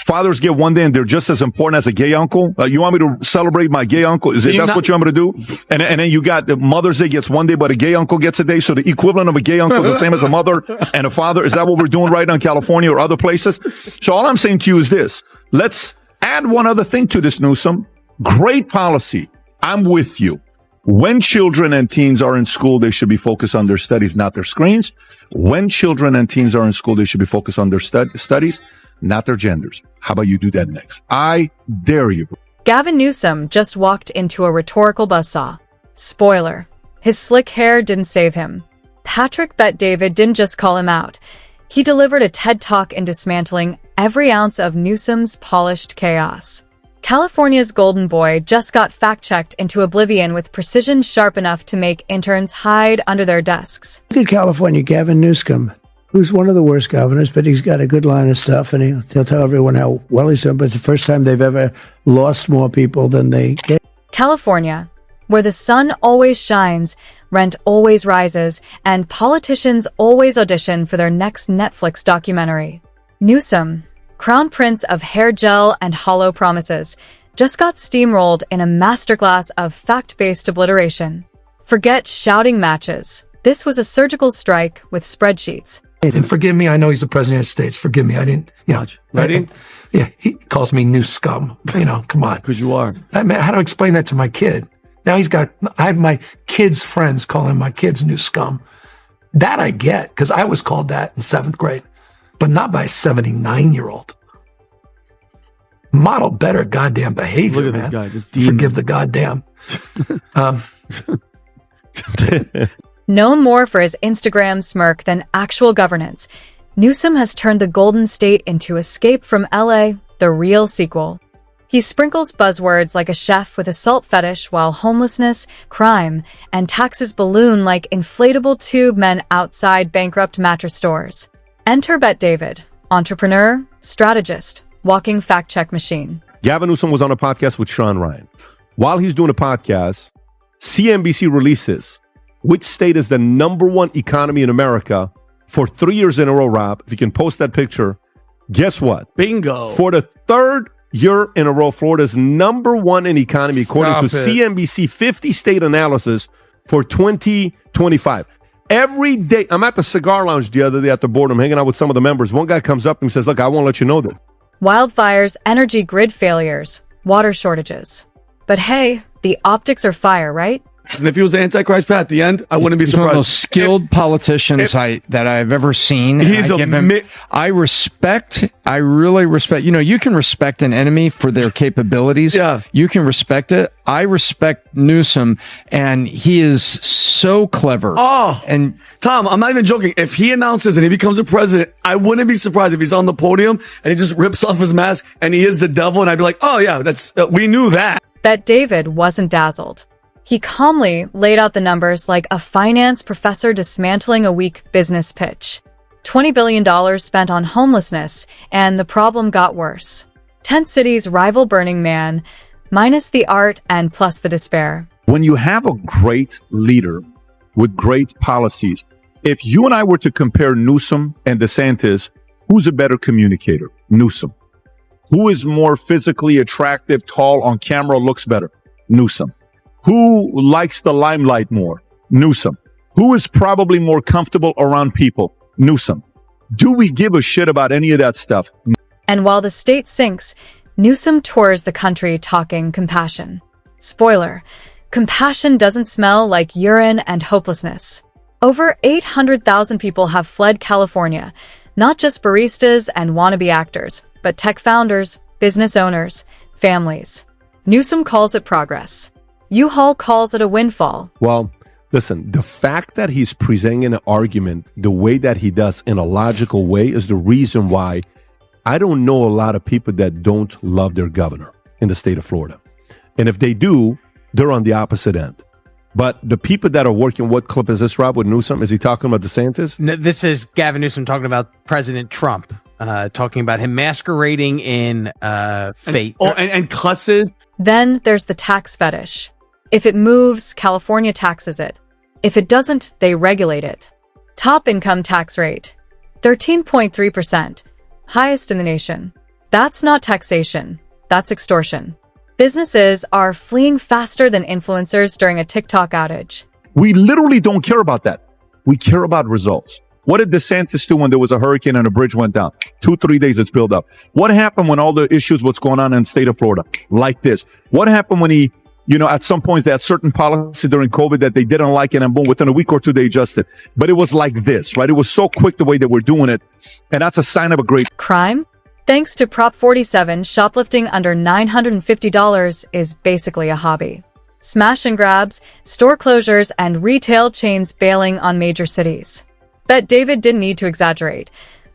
fathers get one day and they're just as important as a gay uncle? You want me to celebrate my gay uncle? Is it that's what you want me to do? And then you got the Mother's Day gets one day, but a gay uncle gets a day. So the equivalent of a gay uncle is the same as a mother and a father. Is that what we're doing right now in California or other places? So all I'm saying to you is this. Let's add one other thing to this, Newsom. Great policy. I'm with you. When children and teens are in school, they should be focused on their studies, not their screens. When children and teens are in school, they should be focused on their studies, not their genders. How about you do that next? I dare you. Gavin Newsom just walked into a rhetorical buzzsaw. Spoiler, his slick hair didn't save him. Patrick Bet-David didn't just call him out. He delivered a TED Talk in dismantling every ounce of Newsom's polished chaos. California's golden boy just got fact-checked into oblivion with precision sharp enough to make interns hide under their desks. Look at California, Gavin Newsom, who's one of the worst governors, but he's got a good line of stuff, and he'll tell everyone how well he's done, but it's the first time they've ever lost more people than they get. California, where the sun always shines, rent always rises, and politicians always audition for their next Netflix documentary. Newsom, crown prince of hair gel and hollow promises, just got steamrolled in a masterclass of fact-based obliteration. Forget shouting matches. This was a surgical strike with spreadsheets. And forgive me, I know he's the president of the United States. Forgive me, I didn't, yeah, he calls me new scum. Come on. Because you are. I mean, how do I explain that to my kid? Now I have my kids' friends calling my kids new scum. That I get, because I was called that in 7th grade. But not by a 79-year-old. Model better goddamn behavior, Look at man. this guy, just Forgive the goddamn. Known more for his Instagram smirk than actual governance, Newsom has turned the Golden State into Escape from LA, the real sequel. He sprinkles buzzwords like a chef with a salt fetish while homelessness, crime, and taxes balloon like inflatable tube men outside bankrupt mattress stores. Enter Bet-David, entrepreneur, strategist, walking fact-check machine. Gavin Newsom was on a podcast with Sean Ryan. While he's doing a podcast, CNBC releases which state is the #1 economy in America for 3 years in a row, Rob. If you can post that picture, guess what? Bingo. For the 3rd year in a row, Florida's #1 in economy, according to CNBC 50-state analysis for 2025. Every day, I'm at the cigar lounge the other day at the board. I'm hanging out with some of the members. One guy comes up and says, look, I won't let you know that. Wildfires, energy grid failures, water shortages. But hey, the optics are fire, right? And if he was the Antichrist Pat at the end, I wouldn't be surprised. He's one of the most skilled politicians that I've ever seen. I really respect, you can respect an enemy for their capabilities. Yeah. You can respect it. I respect Newsom, and he is so clever. Oh, and Tom, I'm not even joking. If he announces and he becomes a president, I wouldn't be surprised if he's on the podium and he just rips off his mask and he is the devil. And I'd be like, oh yeah, we knew that. Bet-David wasn't dazzled. He calmly laid out the numbers like a finance professor dismantling a weak business pitch. $20 billion spent on homelessness, and the problem got worse. 10 cities rival Burning Man, minus the art and plus the despair. When you have a great leader with great policies, if you and I were to compare Newsom and DeSantis, who's a better communicator? Newsom. Who is more physically attractive, tall, on camera, looks better? Newsom. Who likes the limelight more? Newsom. Who is probably more comfortable around people? Newsom. Do we give a shit about any of that stuff? And while the state sinks, Newsom tours the country talking compassion. Spoiler, compassion doesn't smell like urine and hopelessness. Over 800,000 people have fled California, not just baristas and wannabe actors, but tech founders, business owners, families. Newsom calls it progress. U-Haul calls it a windfall. Well, listen, the fact that he's presenting an argument the way that he does in a logical way is the reason why I don't know a lot of people that don't love their governor in the state of Florida. And if they do, they're on the opposite end. But the people that are working, what clip is this, Rob, with Newsom? Is he talking about DeSantis? No, this is Gavin Newsom talking about President Trump, talking about him masquerading in fate. And cusses. Then there's the tax fetish. If it moves, California taxes it. If it doesn't, they regulate it. Top income tax rate, 13.3%, highest in the nation. That's not taxation. That's extortion. Businesses are fleeing faster than influencers during a TikTok outage. We literally don't care about that. We care about results. What did DeSantis do when there was a hurricane and a bridge went down? 2-3 days it's built up. What happened when all the issues, what's going on in the state of Florida? Like this. What happened when he, at some points they had certain policy during COVID that they didn't like it, and boom, within a week or two they adjusted. But it was like this, right? It was so quick the way that we're doing it. And that's a sign of a great crime. Thanks to Prop 47, shoplifting under $950 is basically a hobby. Smash and grabs, store closures, and retail chains bailing on major cities. Bet David didn't need to exaggerate.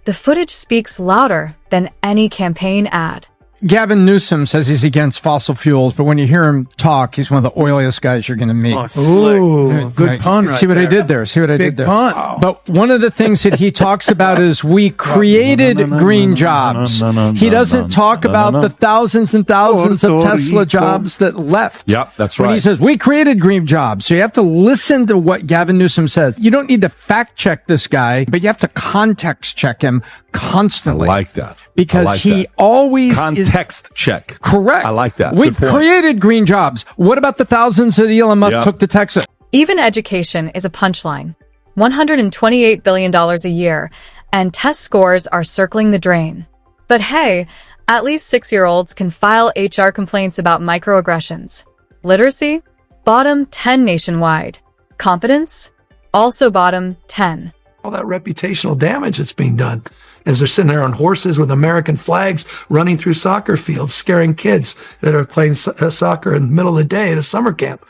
The footage speaks louder than any campaign ad. Gavin Newsom says he's against fossil fuels, but when you hear him talk, he's one of the oiliest guys you're going to meet. Ooh, good pun right See what there. I did there? See what I did there? Big pun. But one of the things that he talks about is we created green jobs. He doesn't talk about the thousands and thousands of Tesla jobs that left. Yep, that's right. When he says we created green jobs. So you have to listen to what Gavin Newsom says. You don't need to fact check this guy, but you have to context check him constantly. I like that. Because like he that. always Context check. Correct. I like that. We've created green jobs. What about the thousands that Elon Musk took to Texas? Even education is a punchline. $128 billion a year, and test scores are circling the drain. But hey, at least 6-year-olds can file HR complaints about microaggressions. Literacy? Bottom 10 nationwide. Competence? Also bottom 10. All that reputational damage that's being done as they're sitting there on horses with American flags running through soccer fields, scaring kids that are playing soccer in the middle of the day at a summer camp.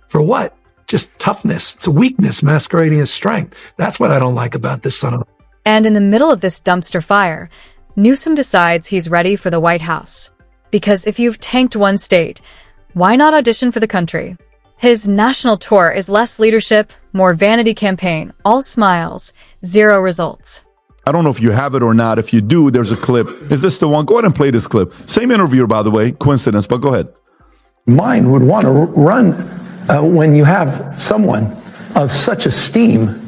For what? Just toughness. It's a weakness masquerading as strength. That's what I don't like about this son of a... And in the middle of this dumpster fire, Newsom decides he's ready for the White House. Because if you've tanked one state, why not audition for the country? His national tour is less leadership, more vanity campaign, all smiles, zero results. I don't know if you have it or not. If you do, there's a clip. Is this the one? Go ahead and play this clip. Same interviewer, by the way. Coincidence, but go ahead. Mine would want to run when you have someone of such esteem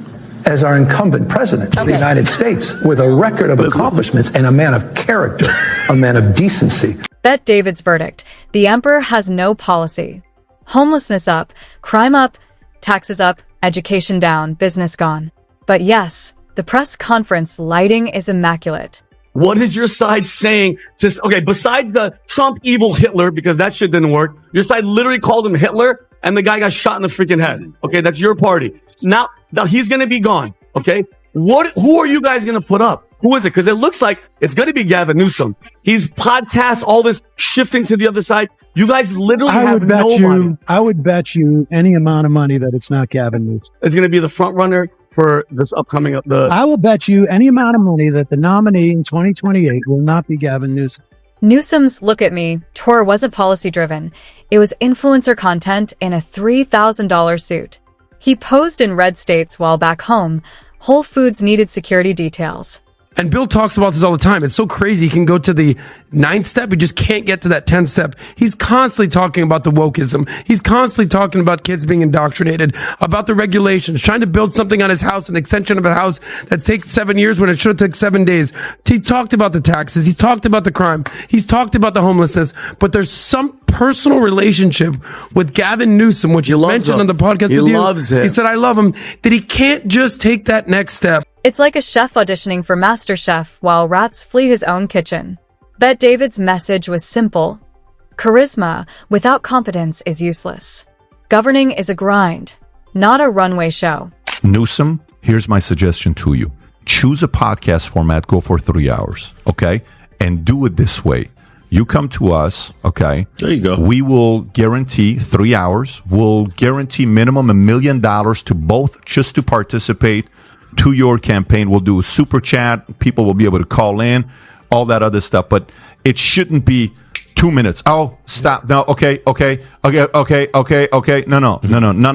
as our incumbent president of the United States, with a record of accomplishments and a man of character, a man of decency. Bet David's verdict. The emperor has no policy. Homelessness up, crime up, taxes up, education down, business gone. But yes, the press conference lighting is immaculate. What is your side saying to, okay, besides the Trump evil Hitler, because that shit didn't work, your side literally called him Hitler and the guy got shot in the freaking head. Okay, that's your party. Now he's going to be gone. Okay, who are you guys going to put up? Who is it? Because it looks like it's going to be Gavin Newsom. He's podcast, all this shifting to the other side. You guys literally have no money. I would bet you any amount of money that it's not Gavin Newsom. It's going to be the front runner for this upcoming. I will bet you any amount of money that the nominee in 2028 will not be Gavin Newsom. Newsom's Look at Me tour wasn't policy-driven. It was influencer content in a $3,000 suit. He posed in red states while back home, Whole Foods needed security details. And Bill talks about this all the time. It's so crazy. He can go to the 9th step. He just can't get to that 10th step. He's constantly talking about the wokeism. He's constantly talking about kids being indoctrinated, about the regulations, trying to build something on his house, an extension of a house that takes 7 years when it should have took 7 days. He talked about the taxes. He's talked about the crime. He's talked about the homelessness. But there's some personal relationship with Gavin Newsom, which he mentioned on the podcast with you. He loves him. He said, I love him, that he can't just take that next step. It's like a chef auditioning for MasterChef while rats flee his own kitchen. Bet David's message was simple. Charisma without competence is useless. Governing is a grind, not a runway show. Newsom, here's my suggestion to you. Choose a podcast format, go for 3 hours, okay? And do it this way. You come to us, okay? There you go. We will guarantee 3 hours. We'll guarantee minimum $1 million to both just to participate to your campaign. We'll do a super chat. People will be able to call in, all that other stuff. But it shouldn't be 2 minutes. Oh, stop. No, okay. No. None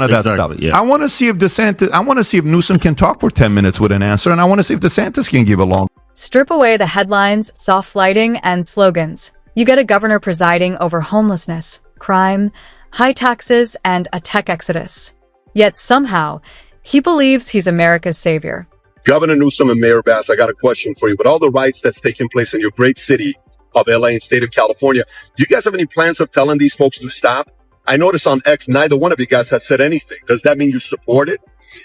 of that stuff. Yeah. I want to see if Newsom can talk for 10 minutes with an answer, and I want to see if DeSantis can give a long. Strip away the headlines, soft lighting, and slogans. You get a governor presiding over homelessness, crime, high taxes, and a tech exodus. Yet somehow, he believes he's America's savior. Governor Newsom and Mayor Bass, I got a question for you. With all the riots that's taking place in your great city, of LA and state of California. Do you guys have any plans of telling these folks to stop? I noticed on X, neither one of you guys had said anything. Does that mean you support it?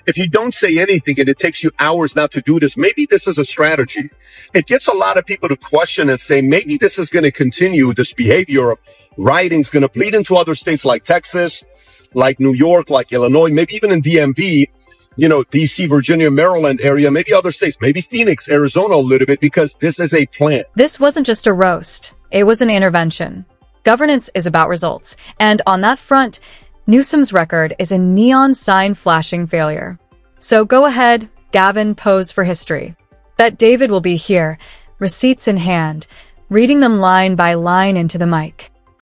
If you don't say anything and it takes you hours not to do this, maybe this is a strategy. It gets a lot of people to question and say, maybe this is going to continue. This behavior of rioting is going to bleed into other states like Texas, like New York, like Illinois, maybe even in DMV, DC, Virginia, Maryland area, maybe other states, maybe Phoenix, Arizona a little bit, because this is a plan. This wasn't just a roast. It was an intervention. Governance is about results. And on that front, Newsom's record is a neon sign flashing failure. So go ahead, Gavin, pose for history. Bet David will be here, receipts in hand, reading them line by line into the mic.